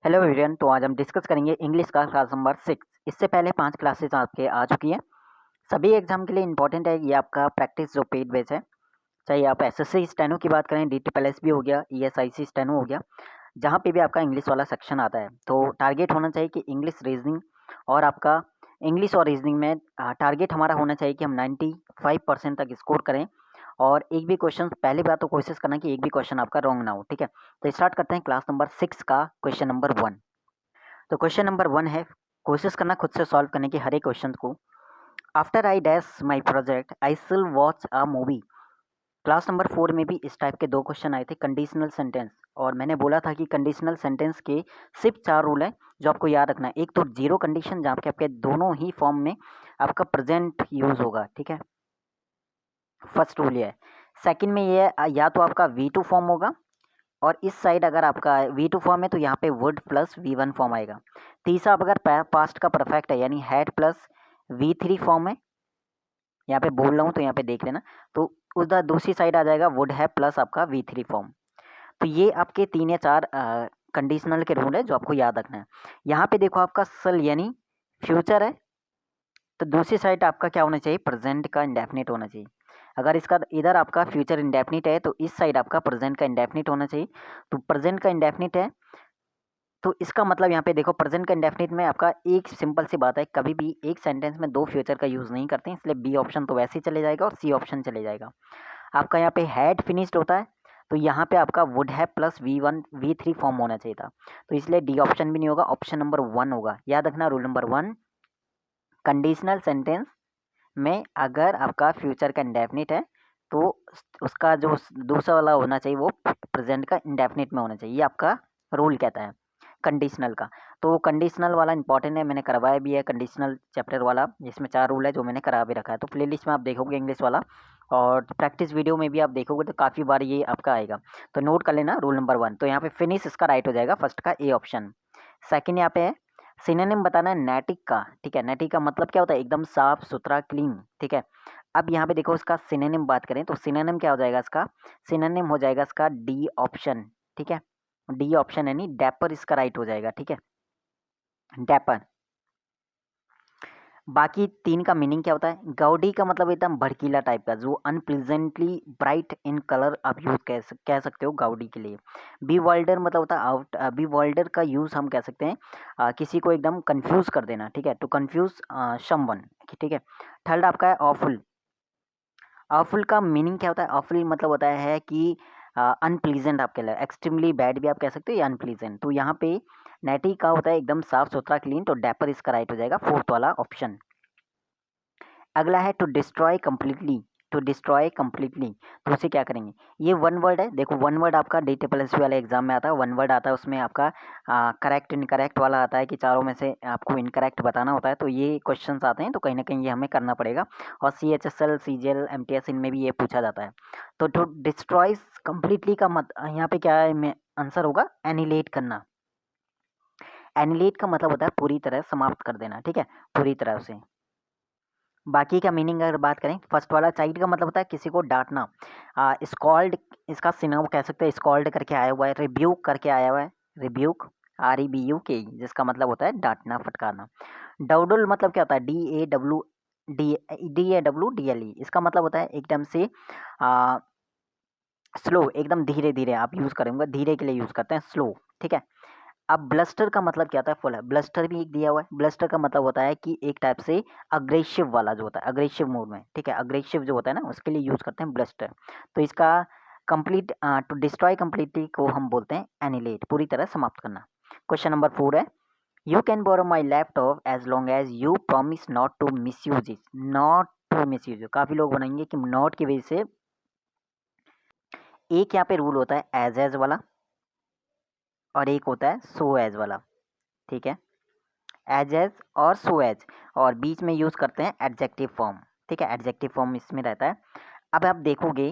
Hello everyone. तो आज हम डिस्कस करेंगे इंग्लिश का क्लास नंबर 6। इससे पहले 5 क्लासेस आपके आ चुकी हैं। सभी एग्जाम के लिए इंपॉर्टेंट है ये आपका प्रैक्टिस जो पेड बेस है। चाहे आप एसएससी स्टेनो की बात करें, डीटीपीएलएस भी हो गया, ईएसआईसी स्टेनो हो गया, जहाँ पे भी आपका इंग्लिश वाला सेक्शन आता है तो टारगेट होना चाहिए कि इंग्लिश रीजनिंग और आपका इंग्लिश और रीजनिंग में टारगेट हमारा होना चाहिए कि हम 95% तक स्कोर करें। और एक भी क्वेश्चन, पहली बात तो कोशिश करना कि एक भी क्वेश्चन आपका रॉन्ग ना हो। ठीक है, तो स्टार्ट करते हैं क्लास नंबर 6 का क्वेश्चन नंबर 1। तो क्वेश्चन नंबर 1 है, कोशिश करना खुद से सॉल्व करने की हर एक क्वेश्चन को। After I dash my project I still watch a movie. Class number 4 में भी इस टाइप के 2 क्वेश्चन आए थे, कंडीशनल सेंटेंस। और मैंने बोला था कि कंडीशनल सेंटेंस के सिर्फ 4 रूल हैं जो आपको याद रखना है। एक तो जीरो कंडीशन, जहाँ पे आपके दोनों ही फॉर्म में आपका प्रेजेंट यूज होगा। ठीक है, फर्स्ट रूल ये है। सेकंड में ये है, या तो आपका V2 फॉर्म होगा, और इस साइड अगर आपका V2 फॉर्म है तो यहाँ पे वुड प्लस V1 फॉर्म आएगा। तीसरा, अब अगर पास्ट का परफेक्ट है यानी हैड प्लस V3 फॉर्म है, यहाँ पे बोल रहा हूँ तो यहाँ पे देख लेना, तो उधर दूसरी साइड आ जाएगा वुड है प्लस आपका V3 फॉर्म। तो ये आपके 3 या 4 कंडीशनल के रूल है जो आपको याद रखना है। यहाँ पे देखो आपका सल यानी फ्यूचर है, तो दूसरी साइड आपका क्या होना चाहिए, प्रेजेंट का इंडेफिनिट होना चाहिए। अगर इसका इधर आपका फ्यूचर इंडेफिनिट है तो इस साइड आपका प्रेजेंट का इंडेफिनिट होना चाहिए। तो प्रेजेंट का इंडेफिनिट है तो इसका मतलब यहाँ पे देखो, प्रेजेंट का इंडेफिनिट में आपका एक सिंपल सी बात है, कभी भी एक सेंटेंस में 2 फ्यूचर का यूज़ नहीं करते हैं, इसलिए बी ऑप्शन तो वैसे ही चले जाएगा और सी ऑप्शन चले जाएगा। आपका यहाँ पे हैड फिनिश्ड होता है तो यहाँ पे आपका would have plus V1 V3 form होना चाहिए था, तो इसलिए डी ऑप्शन भी नहीं होगा, ऑप्शन नंबर 1 होगा। याद रखना रूल नंबर 1, कंडीशनल सेंटेंस में अगर आपका फ्यूचर का इंडेफिनिट है तो उसका जो दूसरा वाला होना चाहिए वो प्रेजेंट का इंडेफिनिट में होना चाहिए। ये आपका रूल कहता है कंडीशनल का। तो कंडीशनल वाला इंपॉर्टेंट है, मैंने करवाया भी है कंडीशनल चैप्टर वाला, जिसमें 4 रूल है जो मैंने करा भी रखा है। तो प्लेलिस्ट में आप देखोगे इंग्लिश वाला, और प्रैक्टिस वीडियो में भी आप देखोगे तो काफ़ी बार ये आपका आएगा। तो नोट कर लेना रूल नंबर 1। तो यहाँ पे फिनिश इसका राइट हो जाएगा, फर्स्ट का ए ऑप्शन। सेकंड यहाँ पे है सिनोनिम बताना है नैटिक का। ठीक है, नैटिक का मतलब क्या होता है, एकदम साफ सुथरा क्लीन। ठीक है, अब यहाँ पे देखो इसका सिनोनिम बात करें तो सिनोनिम क्या हो जाएगा, इसका सिनोनिम हो जाएगा इसका डी ऑप्शन। ठीक है, डी ऑप्शन यानी डैपर इसका राइट हो जाएगा। ठीक है, डैपर। बाकी 3 का मीनिंग क्या होता है, गाउडी का मतलब एकदम भड़कीला टाइप का, जो अनप्लीजेंटली ब्राइट इन कलर आप यूज कह सकते हो गाउडी के लिए। बी वर्ल्डर मतलब होता है आउट, बी वर्ल्डर का यूज हम कह सकते हैं किसी को एकदम कंफ्यूज कर देना। ठीक है, टू कंफ्यूज समवन। ठीक है, थर्ड आपका है ऑफुल। ऑफुल का मीनिंग क्या होता है, ऑफुल मतलब होता है कि अनप्लीजेंट आपके लिए, एक्सट्रीमली बैड भी आप कह सकते हो या अनप्लीजेंट। तो यहाँ पे नेटी का होता है एकदम साफ सुथरा क्लीन, तो डैपर इसका राइट हो जाएगा, फोर्थ वाला ऑप्शन। अगला है to destroy completely. To destroy completely, तो उसे क्या करेंगे, ये वन वर्ड है। देखो वन वर्ड आपका डीटीपीएलएसपी वाले एग्जाम में आता है, वन वर्ड आता है, उसमें आपका करेक्ट इनकरेक्ट वाला आता है कि चारों में से आपको इनकरेक्ट बताना होता है। तो ये क्वेश्चंस आते हैं तो कहीं ना कहीं ये हमें करना पड़ेगा। और CHSL CGL MTS इनमें भी ये पूछा जाता है। तो टू डिस्ट्रॉय कंप्लीटली का मत यहाँ पे क्या है, आंसर होगा एनिलेट करना। एनिलेट का मतलब होता है पूरी तरह समाप्त कर देना। ठीक है, पूरी तरह से। बाकी का मीनिंग अगर बात करें, फर्स्ट वाला चाइल्ड का मतलब होता है किसी को डांटना। स्कॉल्ड इसका सिनोनिम कह सकते हैं, स्कॉल्ड करके आया हुआ है, रिब्यूक करके आया हुआ है, रिब्यूक REBUK, जिसका मतलब होता है डांटना फटकारना। डाउडल मतलब क्या होता है, DAWDLE, इसका मतलब होता है एकदम से स्लो, एकदम धीरे धीरे आप यूज़ करेंगे, धीरे के लिए यूज़ करते हैं स्लो। ठीक है, अब ब्लस्टर का मतलब क्या होता है, फुल है, ब्लस्टर भी एक दिया हुआ है। ब्लस्टर का मतलब होता है कि एक टाइप से अग्रेसिव वाला जो होता है, अग्रेसिव मोड में। ठीक है, अग्रेसिव जो होता है ना उसके लिए यूज करते हैं ब्लस्टर। तो इसका कंप्लीट, टू डिस्ट्रॉय कंप्लीटली को हम बोलते हैं एनिलेट, पूरी तरह समाप्त करना। क्वेश्चन नंबर 4 है, you can borrow my laptop as long as you promise not to misuse it. Not to misuse, काफी लोग बनाएंगे कि नॉट की वजह से। एक यहाँ पे रूल होता है एज वाला, और एक होता है सो एज वाला। ठीक है, एज और सो एज, और बीच में यूज करते हैं एडजेक्टिव फॉर्म। ठीक है, एडजेक्टिव फॉर्म इसमें रहता है। अब आप देखोगे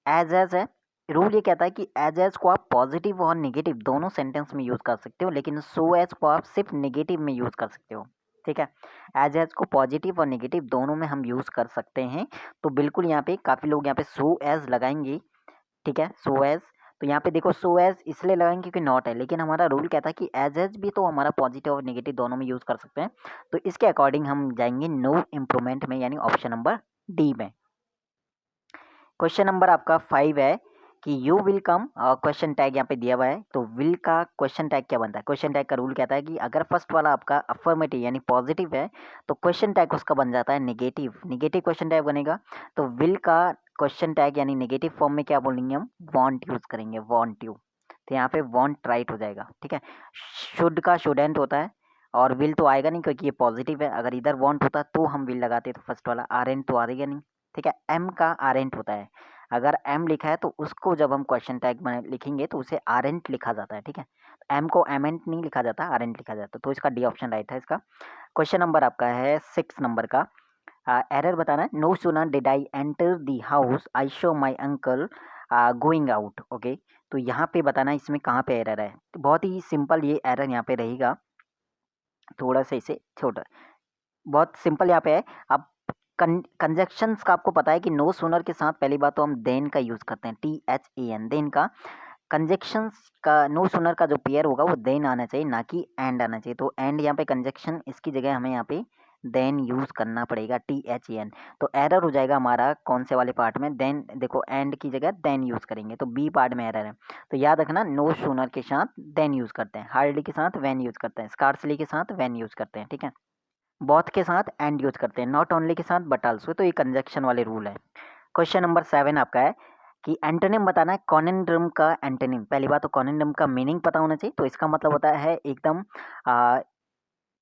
एज है, रूल ये कहता है कि एज को आप पॉजिटिव और नेगेटिव दोनों सेंटेंस में यूज कर सकते हो, लेकिन सो एज को आप सिर्फ नेगेटिव में यूज कर सकते हो। ठीक है, एज को पॉजिटिव और नेगेटिव दोनों में हम यूज कर सकते हैं। तो बिल्कुल यहाँ पे काफी लोग यहाँ पे सो एज लगाएंगे। ठीक है, सो एज, तो यहाँ पे देखो सो एज इसलिए लगाएंगे क्योंकि नॉट है, लेकिन हमारा रूल क्या था कि एज भी तो हमारा पॉजिटिव और नेगेटिव दोनों में यूज़ कर सकते हैं। तो इसके अकॉर्डिंग हम जाएंगे नो इम्प्रूवमेंट में, यानी ऑप्शन नंबर डी में। क्वेश्चन नंबर आपका 5 है कि you will come, question tag यहाँ पे दिया हुआ है। तो विल का क्वेश्चन टैग क्या बनता है? क्वेश्चन टैग का रूल कहता है कि अगर फर्स्ट वाला आपका अफर्मेटिव यानी पॉजिटिव है तो क्वेश्चन टैग उसका बन जाता है नेगेटिव, नेगेटिव क्वेश्चन टैग बनेगा। तो विल का क्वेश्चन टैग यानी नेगेटिव फॉर्म में क्या बोलेंगे हम? वांट यूज करेंगे, वांट यू। तो यहाँ पे वांट राइट हो जाएगा, ठीक है। शुड का शुडेंट होता है और विल तो आएगा नहीं क्योंकि ये पॉजिटिव है। अगर इधर वांट होता तो हम विल लगाते, तो फर्स्ट वाला आरेंट तो आएगा नहीं, ठीक है। एम का आरेंट होता है, अगर एम लिखा है तो उसको जब हम क्वेश्चन टैग में लिखेंगे तो उसे आरेंट लिखा जाता है, ठीक है। एम को एमेंट नहीं लिखा जाता, आरेंट लिखा जाता है। तो इसका डी ऑप्शन राइट है इसका। क्वेश्चन नंबर आपका है 6 नंबर का। एरर बताना है। No sooner did I enter the house I show my uncle going out. Okay, तो यहाँ पे बताना इसमें कहाँ पे एरर है। तो बहुत ही सिंपल ये एरर यहाँ पे रहेगा, थोड़ा सा इसे छोटा, बहुत सिंपल यहाँ पे है। अब कंजक्शंस का आपको पता है कि नो सूनर के साथ पहली बात तो हम देन का यूज़ करते हैं, THEN, देन का। कंजक्शंस का नो सूनर का जो पेयर होगा वो देन आना चाहिए, ना कि एंड आना चाहिए। तो एंड यहाँ पे कंजक्शन, इसकी जगह हमें यहाँ पे देन यूज़ करना पड़ेगा, THEN। तो एरर हो जाएगा हमारा कौन से वाले पार्ट में? देन, देखो एंड की जगह देन यूज़ करेंगे तो बी पार्ट में एरर है। तो याद रखना, नो सूनर के साथ देन यूज़ करते हैं, हार्डली के साथ वैन यूज़ करते हैं, स्कार्सली के साथ वैन यूज़ करते हैं, ठीक है। बोथ के साथ एंड यूज करते हैं, नॉट ओनली के साथ बट आल्सो। तो ये कंजक्शन वाले रूल है। क्वेश्चन नंबर 7 आपका है कि एंटोनिम बताना है। कॉनिंड्रम का एंटोनिम, पहली बात तो कॉनिंड्रम का मीनिंग पता होना चाहिए। तो इसका मतलब होता है एकदम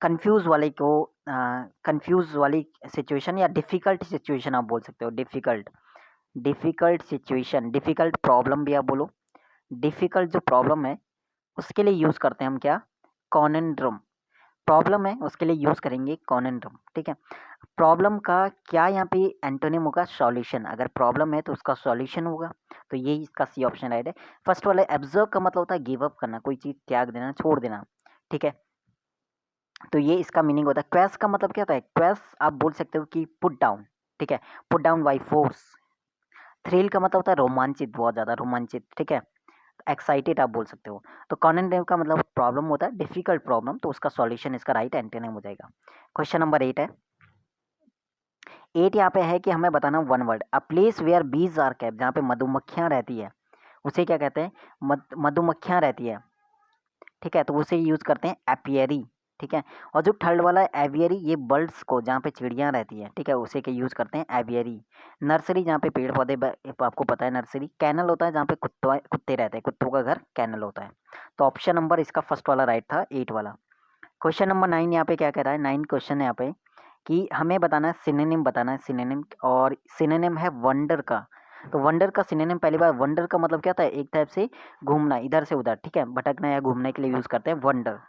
कंफ्यूज वाले को, कंफ्यूज वाली सिचुएशन या डिफिकल्ट सिचुएशन आप बोल सकते हो। Difficult, difficult situation, difficult problem भी आप बोलो। डिफिकल्ट जो प्रॉब्लम है उसके लिए यूज करते हैं हम क्या? कॉनिंड्रम। प्रॉब्लम है उसके लिए यूज करेंगे कॉनिंड्रम, ठीक है। प्रॉब्लम का क्या यहाँ पे एंटोनिम होगा? सॉल्यूशन। अगर प्रॉब्लम है तो उसका सॉल्यूशन होगा। तो ये इसका सी ऑप्शन राइट है। फर्स्ट वाला एब्जर्व का मतलब होता है गिव अप करना, कोई चीज त्याग देना, छोड़ देना, ठीक है। तो ये इसका मीनिंग होता है। क्वेस का मतलब क्या होता है? क्वेस आप बोल सकते हो कि पुट डाउन, ठीक है, put down by force. Thrill का मतलब होता है रोमांचित, बहुत ज्यादा रोमांचित, ठीक है। एक्साइटेड आप बोल सकते हो। तो कॉनिंड्रम का मतलब प्रॉब्लम होता है डिफिकल्ट प्रॉब्लम, तो उसका सॉल्यूशन इसका राइट एंटोनिम हो जाएगा। क्वेश्चन नंबर 8 है। 8 यहाँ पे है कि हमें बताना one word. A place where bees are kept, जहाँ पे मधुमक्खियाँ रहती है उसे क्या कहते हैं? मधुमक्खियाँ रहती है, ठीक है। तो उसे यूज करते हैं एपियरी, ठीक है। और जो थर्ड वाला है एवियरी, ये बर्ड्स को, जहाँ पे चिड़ियाँ रहती है, ठीक है, उसे के यूज करते हैं एवियरी। नर्सरी, जहाँ पे पेड़ पौधे, आपको पता है नर्सरी। कैनल होता है जहाँ पे कुत्ते रहते हैं, कुत्तों का घर कैनल होता है। तो ऑप्शन नंबर इसका फर्स्ट वाला राइट था, 8 वाला। क्वेश्चन नंबर 9 यहाँ पे क्या कह रहा है? 9 क्वेश्चन है यहाँ पे कि हमें बताना है सिनोनिम, बताना है सिनोनिम। और सिनोनिम है वंडर का। तो वंडर का सिनोनिम, पहली बार वंडर का मतलब क्या होता है? एक टाइप से घूमना इधर से उधर, ठीक है, भटकना या घूमने के लिए यूज करते हैं वंडर।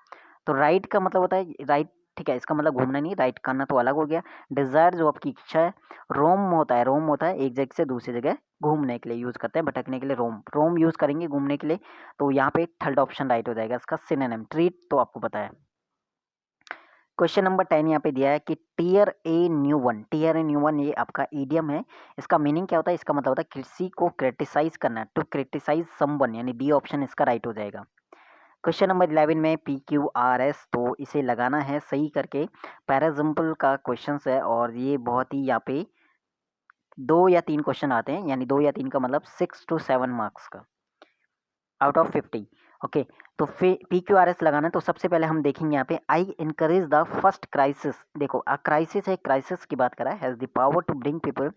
तो राइट का मतलब होता है राइट, ठीक है, इसका मतलब घूमना नहीं, राइट करना तो अलग हो गया। डिजायर जो आपकी इच्छा है। रोम होता है, रोम होता है एक जगह से दूसरी जगह घूमने के लिए यूज करते हैं, भटकने के लिए रोम, रोम यूज करेंगे घूमने के लिए। तो यहाँ पे थर्ड ऑप्शन राइट हो जाएगा इसका सिनोनिम। ट्रीट तो आपको पता है। क्वेश्चन नंबर 10 यहाँ पे दिया है कि tear a new one. Tear a new one ये आपका ईडियम है। इसका मीनिंग क्या होता है? इसका मतलब होता है किसी को क्रिटिसाइज करना, टू क्रिटिसाइज समवन, यानी डी ऑप्शन इसका राइट हो जाएगा। क्वेश्चन नंबर 11 में PQRS, तो इसे लगाना है सही करके। पैराजम्पल का क्वेश्चन है और ये बहुत ही यहाँ पे 2 या 3 क्वेश्चन आते हैं, यानी 2 या 3 का मतलब 6 to 7 मार्क्स का आउट ऑफ 50। ओके, तो फिर PQRS लगाना है। तो सबसे पहले हम देखेंगे यहाँ पे I encourage the first crisis. देखो क्राइसिस है, क्राइसिस की बात करा है। Has the power to bring people,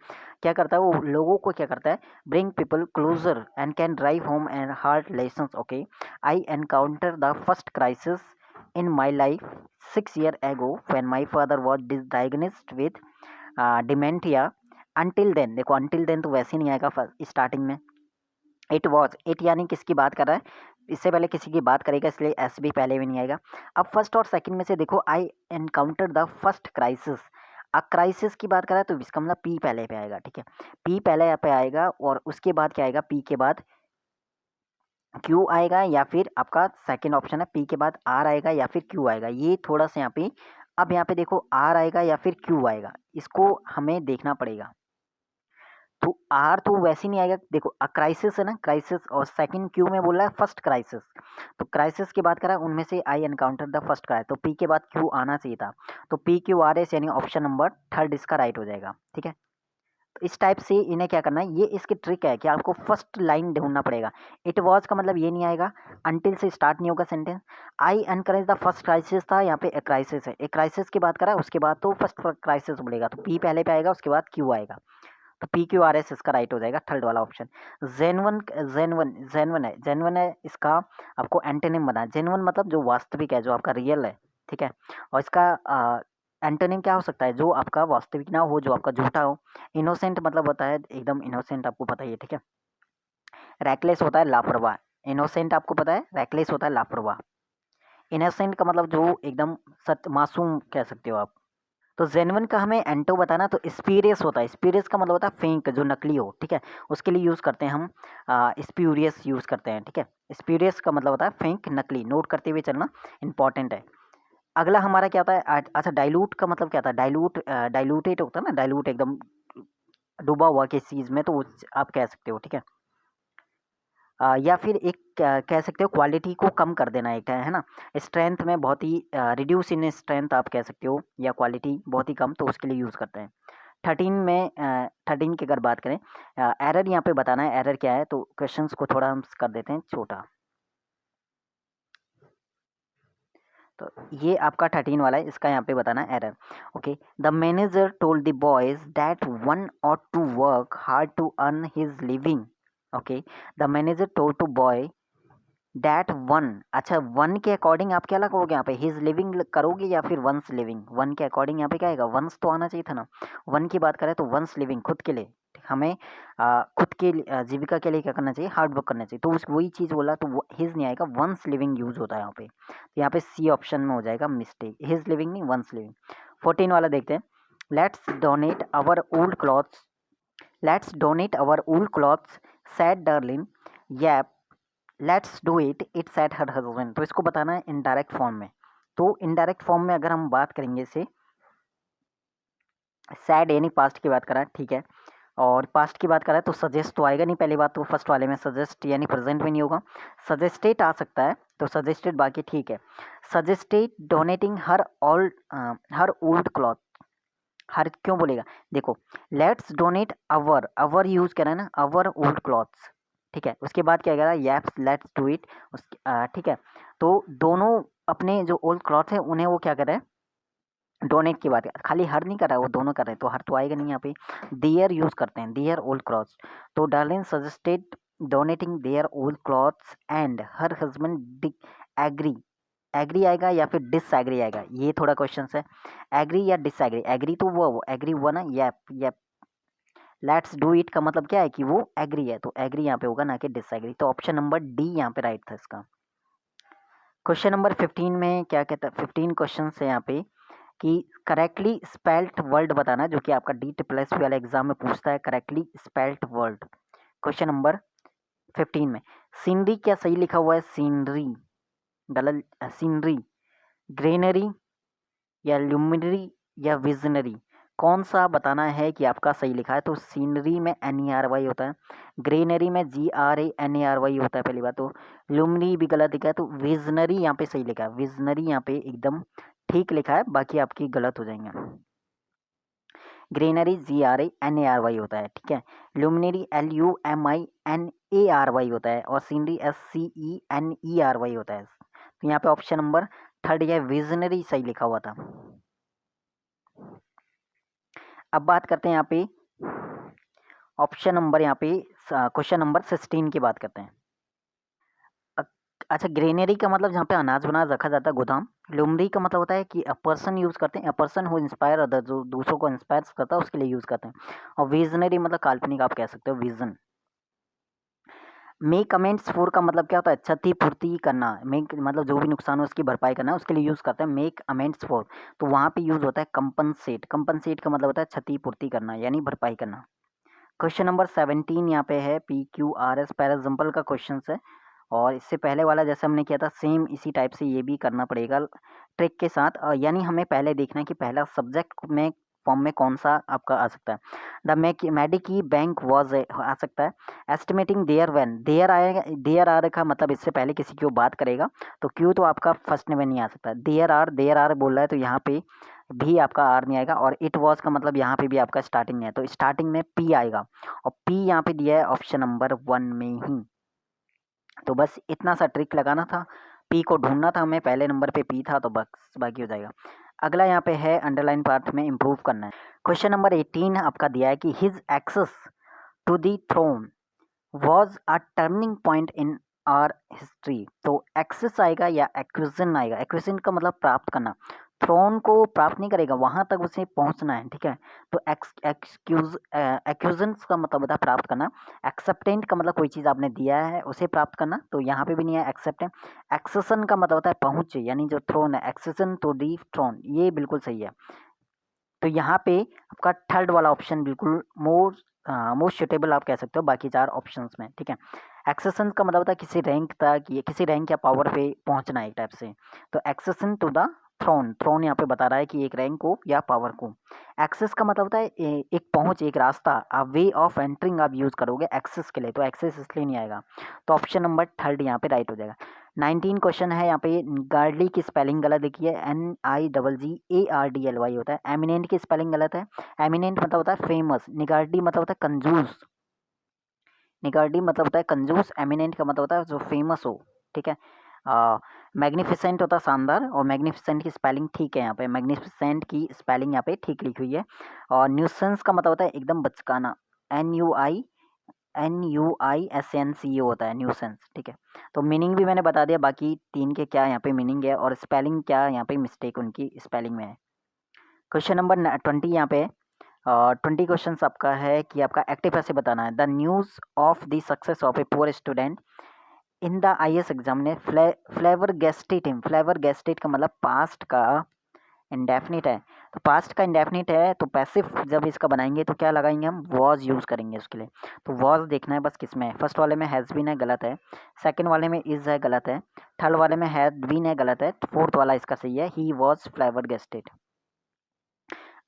क्या करता है वो? लोगों को क्या करता है? Bring people closer and can drive home and hard lessons. Okay, I encounter the first crisis in my life 6 years ago when my father was diagnosed with dementia. Until then, देखो until then तो वैसे नहीं आएगा starting में। It was, it यानी किसकी बात कर रहा है? इससे पहले किसी की बात करेगा, इसलिए एस भी पहले भी नहीं आएगा। अब फर्स्ट और सेकंड में से देखो, I encounter the first crisis. Crisis की बात कर रहा है तो इसका मतलब पी पहले पे आएगा, ठीक है। पी पहले यहाँ पे आएगा और उसके बाद क्या आएगा? पी के बाद क्यू आएगा, या फिर आपका सेकंड ऑप्शन है पी के बाद आर आएगा या फिर क्यू आएगा। ये थोड़ा सा यहाँ पे, अब यहाँ पे देखो आर आएगा या फिर क्यू आएगा, इसको हमें देखना पड़ेगा। तो आर तो वैसे ही नहीं आएगा। देखो क्राइसिस है ना, क्राइसिस, और सेकंड क्यू में बोल रहा है फर्स्ट क्राइसिस, तो क्राइसिस की बात करा उनमें से आई एनकाउंटर द फर्स्ट क्राइसिस, तो पी के बाद क्यू आना चाहिए था, तो पी क्यू आर एस यानी ऑप्शन नंबर थर्ड इसका राइट हो जाएगा। ठीक है, तो इस टाइप से इन्हें क्या करना है, ये इसकी ट्रिक है कि आपको फर्स्ट लाइन ढूंढना पड़ेगा। इट वॉज का मतलब ये नहीं आएगा, अंटिल से स्टार्ट नहीं होगा sentence. I encourage the first crisis था, यहाँ पे एक क्राइसिस है, एक क्राइसिस की बात करा उसके बाद तो फर्स्ट क्राइसिस बोलेगा, तो पी पहले पे आएगा उसके बाद क्यू आएगा, तो पी क्यू आर एस इसका राइट हो जाएगा, थर्ड वाला ऑप्शन। जेनवन है इसका आपको एंटोनिम बना है। जेनवन मतलब जो वास्तविक है, जो आपका रियल है। ठीक है, और इसका एंटोनिम क्या हो सकता है, जो आपका वास्तविक ना हो, जो आपका झूठा हो। इनोसेंट मतलब होता है एकदम इनोसेंट, आपको पता ही है। ठीक है, रैकलेस होता है लापरवाह, इनोसेंट आपको पता है, रैकलेस होता है लापरवाह। इनोसेंट का मतलब जो एकदम सत्य मासूम कह सकते हो आप। तो जेन्युइन का हमें एंटो बताना, तो स्पीरियस होता है, स्पीरियस का मतलब होता है फेंक, जो नकली हो। ठीक है, उसके लिए यूज़ करते हैं हम स्प्यूरियस यूज़ करते हैं। ठीक है, स्प्यूरियस का मतलब होता है फेंक, नकली, नोट करते हुए चलना इंपॉर्टेंट है। अगला हमारा क्या होता है, अच्छा डाइल्यूट का मतलब क्या था, डाइल्यूट डाइल्यूटेड होता है ना, डाइल्यूट एकदम डूबा हुआ किस चीज़ में, तो आप कह सकते हो। ठीक है, या फिर एक कह सकते हो क्वालिटी को कम कर देना, एक है ना, स्ट्रेंथ में बहुत ही रिड्यूस इन स्ट्रेंथ आप कह सकते हो, या क्वालिटी बहुत ही कम, तो उसके लिए यूज़ करते हैं। 13 में 13 की अगर बात करें, एरर यहाँ पे बताना है, एरर क्या है, तो क्वेश्चंस को थोड़ा हम कर देते हैं छोटा। तो ये आपका 13 वाला है, इसका यहाँ पे बताना है error. Okay, the manager told the boys that one ought to work hard to earn his living. Okay, the manager told to boy that one, अच्छा वन के अकॉर्डिंग आप क्या लगाओगे यहाँ पे, हिज लिविंग करोगे या फिर वंस लिविंग, वन के अकॉर्डिंग यहाँ पे क्या आएगा, वंस तो आना चाहिए था ना। वन की बात करें तो वंस लिविंग, खुद के लिए, हमें खुद के जीविका के लिए क्या करना चाहिए, हार्ड वर्क करना चाहिए, तो उस वही चीज़ बोला, तो हिज नहीं आएगा, वंस लिविंग यूज होता है यहाँ पे, तो यहाँ पे सी ऑप्शन में हो जाएगा मिस्टेक, हिज लिविंग नहीं वंस लिविंग। 14 वाला देखते हैं, let's donate our old clothes, let's donate our old clothes said darling, yup let's do it, it set her husband, तो इसको बताना है इनडायरेक्ट फॉर्म में। तो इनडायरेक्ट फॉर्म में अगर हम बात करेंगे इसे, सैड यानी पास्ट की बात करा, ठीक है, और पास्ट की बात करा तो सजेस्ट तो आएगा नहीं, पहली बात तो फर्स्ट वाले में सजेस्ट यानी प्रेजेंट में नहीं होगा, सजेस्टेड आ सकता है, तो सजेस्टेड बाकी ठीक है। Suggested donating her old cloth, her क्यों बोलेगा, देखो let's donate our, our use करा है ना, अवर ओल्ड क्लॉथ्स। ठीक है, उसके बाद क्या कह रहा है, यस लेट्स डू इट, ठीक है, तो दोनों अपने जो ओल्ड क्लॉथ है उन्हें वो क्या कर रहे हैं, डोनेट की बात है, खाली हर नहीं कर रहा है, वो दोनों कर रहे हैं, तो हर तो आएगा नहीं यहाँ पे, देयर यूज करते हैं, देयर ओल्ड क्लॉथ्स, तो darling suggested donating their old clothes and her husband agree, agree आएगा या फिर डिसएग्री आएगा, ये थोड़ा क्वेश्चन है, एग्री या डिसएग्री, एग्री तो वो एग्री हुआ ना, yup yup, let's do it का मतलब क्या है कि वो एग्री है, तो एग्री यहाँ पे होगा ना कि डिसएग्री, तो ऑप्शन नंबर डी यहाँ पे राइट था इसका। क्वेश्चन नंबर 15 में क्या कहता है, 15 क्वेश्चन है यहाँ पे कि करेक्टली स्पेल्ट वर्ड बताना, जो कि आपका डी प्लस वाला एग्जाम में पूछता है, correctly spelt word. Question number 15 में सीनरी क्या सही लिखा हुआ है, सीनरी गलत, सीनरी, ग्रेनरी या ल्यूमिनरी या विजनरी, कौन सा बताना है कि आपका सही लिखा है, तो सीनरी में NERY होता है, ग्रेनरी में GRANERY होता है पहली बात, तो ल्यूमिनरी भी गलत लिखा है, तो विजनरी यहाँ पे सही लिखा है, विजनरी यहाँ पे एकदम ठीक लिखा है, बाकी आपकी गलत हो जाएंगे। ग्रेनरी GRANERY होता है, ठीक है, ल्यूमिनरी LUMINARY होता है, और सीनरी SCENERY होता है, तो यहाँ पे ऑप्शन नंबर थर्ड या विजनरी सही लिखा हुआ था। अब बात करते हैं यहाँ पे ऑप्शन नंबर, यहाँ पे क्वेश्चन नंबर 16 की बात करते हैं। अच्छा, ग्रेनरी का मतलब जहाँ पे अनाज वनाज रखा जाता है, गोदाम। लुमरी का मतलब होता है कि अ पर्सन यूज़ करते हैं, a person who inspire other, जो दूसरों को इंस्पायर करता है उसके लिए यूज़ करते हैं, और विजनरी मतलब काल्पनिक आप कह सकते हो, विजन। मेक अमेंड्स फॉर का मतलब क्या होता है, क्षतिपूर्ति करना, मेक मतलब जो भी नुकसान हो उसकी भरपाई करना, उसके लिए यूज़ करते हैं मेक अमेंड्स फॉर, तो वहाँ पे यूज़ होता है कंपनसेट, कंपनसेट का मतलब होता है क्षतिपूर्ति करना यानी भरपाई करना। क्वेश्चन नंबर 17 यहाँ पे है, PQRS पैराजम्पल का क्वेश्चन है, और इससे पहले वाला जैसे हमने किया था सेम इसी टाइप से ये भी करना पड़ेगा ट्रिक के साथ, यानी हमें पहले देखना है कि पहला सब्जेक्ट में फॉर्म में कौन सा आपका आ सकता है? द मेडिकी बैंक वॉज आ सकता है। एस्टिमेटिंग देयर व्हेन, देयर आएगा, देयर आर का मतलब इससे पहले किसी की वो बात करेगा तो क्यों तो आपका फर्स्ट में नहीं आ सकता। देयर आर बोल रहा है तो यहाँ पे भी आपका आर नहीं आएगा, और इट वॉज का मतलब यहाँ पे भी आपका स्टार्टिंग में है तो स्टार्टिंग में पी आएगा, और पी यहाँ पे दिया है ऑप्शन नंबर 1 में ही। तो बस इतना सा ट्रिक लगाना था, पी को ढूंढना था हमें, पहले नंबर पे पी था तो बस बाकी हो जाएगा। अगला यहाँ पे है अंडरलाइन पार्ट में इम्प्रूव करना है। क्वेश्चन नंबर 18 आपका दिया है कि his access to the throne was a turning point in our history. तो एक्सेस आएगा या एक्विजन आएगा? एक्विजन का मतलब प्राप्त करना, थ्रोन को प्राप्त नहीं करेगा, वहां तक उसे पहुंचना है, ठीक है। तो एक्यूजन का मतलब होता है प्राप्त करना। एक्सेप्टेंट का मतलब कोई चीज़ आपने दिया है उसे प्राप्त करना, तो यहाँ पे भी नहीं है एक्सेप्टेंट। एक्सेसन का मतलब होता है पहुंच, यानी जो थ्रोन है, एक्सेसन टू दी थ्रोन, ये बिल्कुल सही है। तो यहाँ पे आपका थर्ड वाला ऑप्शन बिल्कुल मोस्ट सुटेबल आप कह सकते हो बाकी चार ऑप्शंस में, ठीक है। एक्सेसन का मतलब होता है किसी रैंक तक, ये किसी रैंक या पावर पे पहुंचना एक टाइप से। तो accession to the throne, throne यहाँ पे बता रहा है कि एक रैंक को या पावर को। एक्सेस का मतलब होता है एक पहुंच, एक रास्ता, आप वे ऑफ एंटरिंग आप यूज करोगे एक्सेस के लिए, तो एक्सेस इसलिए नहीं आएगा। तो ऑप्शन नंबर थर्ड यहाँ पे राइट हो जाएगा। 19 क्वेश्चन है यहाँ पे, गार्डली की स्पेलिंग गलत देखिए, NIGGARDLY होता है। एमिनेंट की स्पेलिंग गलत है, एमिनेंट मतलब होता है फेमस, निगार्डी मतलब होता है कंजूस, निगार्डी मतलब होता है कंजूस, एमिनेंट का मतलब होता है जो फेमस हो, ठीक है। मैग्निफिसेंट होता है शानदार, और मैग्निफिसेंट की स्पेलिंग ठीक है यहाँ पे, मैग्निफिसेंट की स्पेलिंग यहाँ पे ठीक लिखी हुई है। और न्यूसेंस का मतलब होता है एकदम बचकाना, NUISENCE होता है न्यूसेंस, ठीक है। तो मीनिंग भी मैंने बता दिया, बाकी तीन के क्या यहाँ पे मीनिंग है और स्पेलिंग क्या यहाँ पे मिस्टेक उनकी स्पेलिंग में है। क्वेश्चन नंबर 20 यहाँ पे 20 क्वेश्चन आपका है कि आपका एक्टिव ऐसे बताना है। The news of the success of a poor student in the IAS exam ने flabbergasted him, flabbergasted का मतलब पास्ट का इंडेफिनिट है, तो पास्ट का इंडेफिनिट है तो पैसिव जब इसका बनाएंगे तो क्या लगाएंगे हम, वॉज यूज़ करेंगे उसके लिए। तो वॉज देखना है बस किस में है, फर्स्ट वाले में हैज़ बीन है गलत है, सेकंड वाले में इज़ है गलत है, थर्ड वाले में हैड बीन है गलत है, फोर्थ वाला इसका सही है, ही वॉज फ्लेवर गेस्टेड।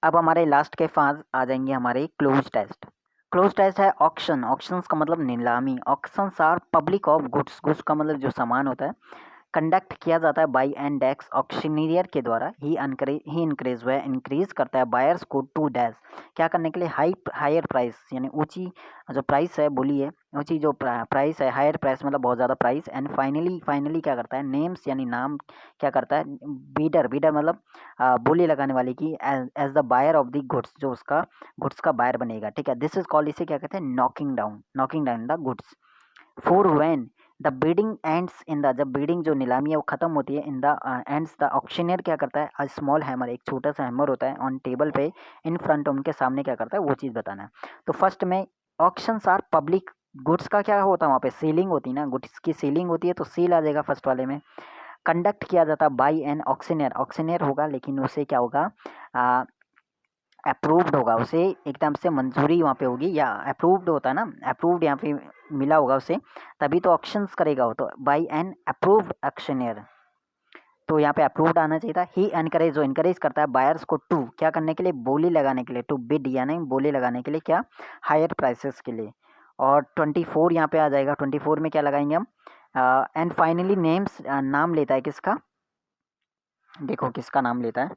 अब हमारे लास्ट के फाज आ जाएंगे हमारे क्लोज टेस्ट। क्लोज टेस्ट है ऑक्शन, ऑक्शंस का मतलब नीलामी, auctions are public of goods, goods का मतलब जो सामान होता है, कंडक्ट किया जाता है बाई एंड डैक्स ऑक्शनियर के द्वारा। ही इंक्रीज वह इंक्रीज करता है बायर्स को टू डैश, क्या करने के लिए, हायर प्राइस, यानी ऊंची जो प्राइस है बोली है, ऊंची जो प्राइस है, हायर प्राइस मतलब बहुत ज़्यादा प्राइस। एंड फाइनली क्या करता है, नेम्स यानी नाम क्या करता है, बीडर, बीडर मतलब बोली लगाने वाले की, as the buyer of the goods, जो उसका गुड्स का बायर बनेगा, ठीक है। दिस इज कॉल्ड, इसे क्या कहते हैं, knocking down the goods. For when the bidding ends in the, जब बीडिंग जो नीलामी है वो खत्म होती है, in the ends the auctioneer क्या करता है, अ स्मॉल हैमर, एक छोटा सा हैमर होता है ऑन टेबल पे, इन फ्रंट, उनके सामने क्या करता है वो चीज़ बताना है। तो फर्स्ट में ऑक्शंस आर पब्लिक गुड्स का क्या होता है, वहाँ पे सीलिंग होती है ना, गुड्स की सीलिंग होती है तो सील आ जाएगा फर्स्ट वाले में। कंडक्ट किया जाता है बाई एन ऑक्शनियर, ऑक्शनियर होगा लेकिन उसे क्या होगा, अप्रूव्ड होगा, उसे एकदम से मंजूरी वहाँ पे होगी, या अप्रूव्ड होता है ना, अप्रूव्ड यहाँ पे मिला होगा उसे, तभी तो ऑक्शंस करेगा वो, तो बाई एन अप्रूव्ड ऑक्शनियर, तो यहाँ पे अप्रूव्ड आना चाहिए था। ही एनकरेज, जो इनकरेज करता है बायर्स को टू, क्या करने के लिए, बोली लगाने के लिए, टू बिड यानी बोली लगाने के लिए, क्या, हायर प्राइसेस के लिए। और 24 यहाँ पे आ जाएगा, 24 में क्या लगाएंगे हम, एंड फाइनली नेम्स, नाम लेता है किसका, देखो किसका नाम लेता है,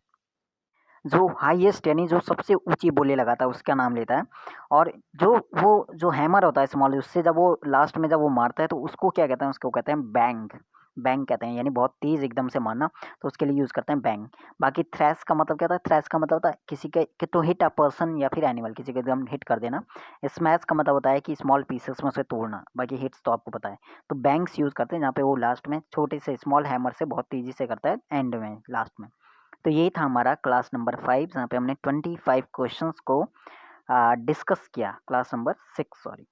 जो हाईएस्ट यानी जो सबसे ऊंची बोली लगाता है उसका नाम लेता है। और जो वो जो हैमर होता है स्मॉल, उससे जब वो लास्ट में जब वो मारता है तो उसको क्या कहते हैं, उसको कहते हैं बैंग, बैंग कहते हैं, यानी बहुत तेज एकदम से मारना, तो उसके लिए यूज़ करते हैं बैंग। बाकी थ्रैश का मतलब क्या होता है, थ्रैश का मतलब होता है किसी के टू हिट अ पर्सन या फिर एनिमल, किसी को एकदम हिट कर देना। स्मैश का मतलब होता है कि स्मॉल पीसेस में उसे तोड़ना, बाकी हिट्स तो आपको पता है। तो बैंग्स यूज़ करते हैं जहाँ पे वो लास्ट में छोटे से स्मॉल हैमर से बहुत तेज़ी से करता है एंड में, लास्ट में। तो ये था हमारा क्लास नंबर 5, जहाँ पे हमने 25 क्वेश्चंस को डिस्कस किया, क्लास नंबर 6 सॉरी।